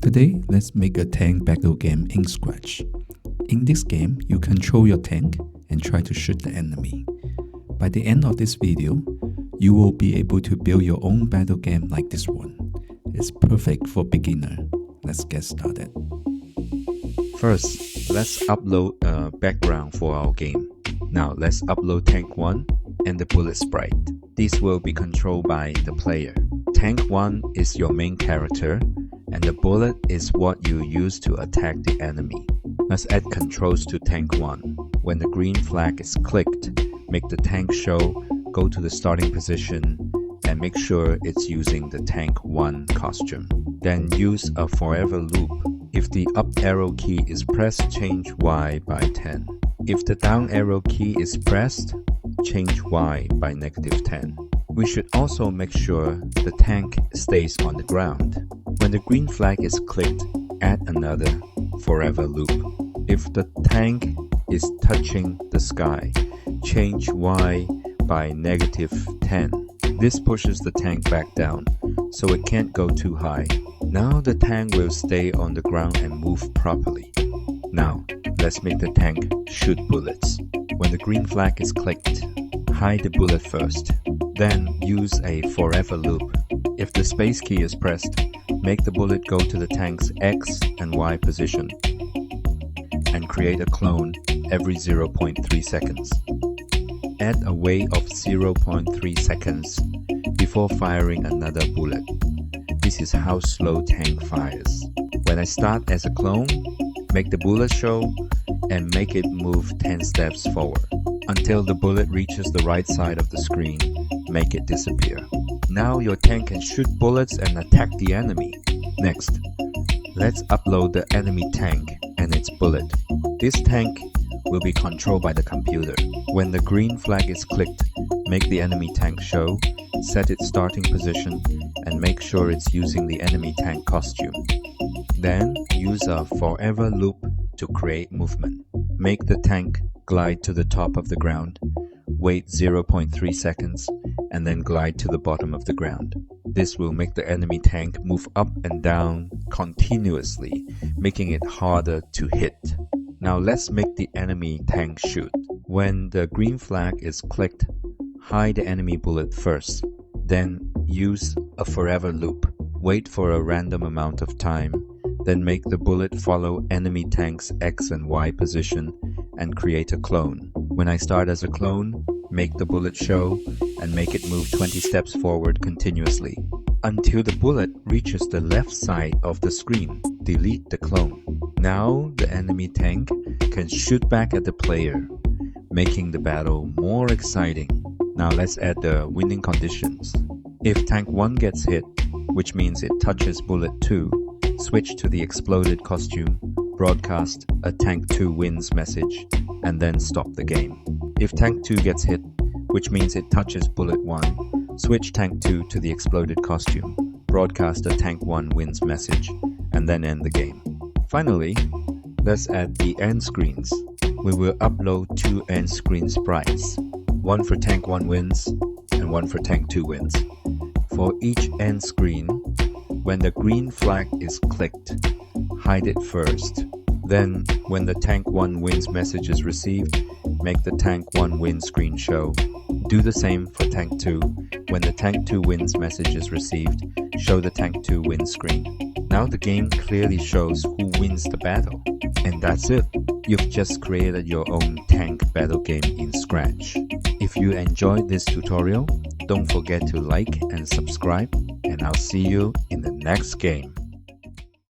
Today, let's make a tank battle game in Scratch. In this game, you control your tank and try to shoot the enemy. By the end of this video, you will be able to build your own battle game like this one. It's perfect for beginner. Let's get started. First, let's upload a background for our game. Now let's upload Tank 1 and the bullet sprite. These will be controlled by the player. Tank 1 is your main character, and the bullet is what you use to attack the enemy. Let's add controls to Tank 1. When the green flag is clicked, make the tank show, go to the starting position, and make sure it's using the Tank 1 costume. Then use a forever loop. If the up arrow key is pressed, change Y by 10. If the down arrow key is pressed, change Y by -10. We should also make sure the tank stays on the ground. When the green flag is clicked, add another forever loop. If the tank is touching the sky, change Y by -10. This pushes the tank back down, so it can't go too high. Now the tank will stay on the ground and move properly. Now, let's make the tank shoot bullets. When the green flag is clicked, hide the bullet first. Then use a forever loop. If the space key is pressed, make the bullet go to the tank's X and Y position and create a clone every 0.3 seconds. Add a wait of 0.3 seconds before firing another bullet. This is how slow tank fires. When I start as a clone, make the bullet show and make it move 10 steps forward. Until the bullet reaches the right side of the screen, make it disappear. Now your tank can shoot bullets and attack the enemy. Next, let's upload the enemy tank and its bullet. This tank will be controlled by the computer. When the green flag is clicked, make the enemy tank show, set its starting position, and make sure it's using the enemy tank costume. Then use a forever loop to create movement. Make the tank glide to the top of the ground, wait 0.3 seconds, and then glide to the bottom of the ground. This will make the enemy tank move up and down continuously, making it harder to hit. Now let's make the enemy tank shoot. When the green flag is clicked, hide the enemy bullet first. Then use a forever loop. Wait for a random amount of time. Then make the bullet follow enemy tank's X and Y position and create a clone. When I start as a clone, make the bullet show and make it move 20 steps forward continuously until the bullet reaches the left side of the screen. Delete the clone. Now the enemy tank can shoot back at the player, making the battle more exciting. Now let's add the winning conditions. If tank 1 gets hit, which means it touches bullet 2, switch to the exploded costume, broadcast a tank 2 wins message, and then stop the game. If tank 2 gets hit, which means it touches bullet 1, switch tank 2 to the exploded costume, broadcast a tank 1 wins message, and then end the game. Finally, let's add the end screens. We will upload 2 end screen sprites, one for tank 1 wins and one for tank 2 wins. For each end screen, when the green flag is clicked, hide it first. Then, when the tank 1 wins message is received, make the tank 1 win screen show. Do the same for tank 2. When the tank 2 wins message is received, show the tank 2 win screen. Now the game clearly shows who wins the battle. And that's it. You've just created your own tank battle game in Scratch. If you enjoyed this tutorial, don't forget to like and subscribe, and I'll see you in the next game.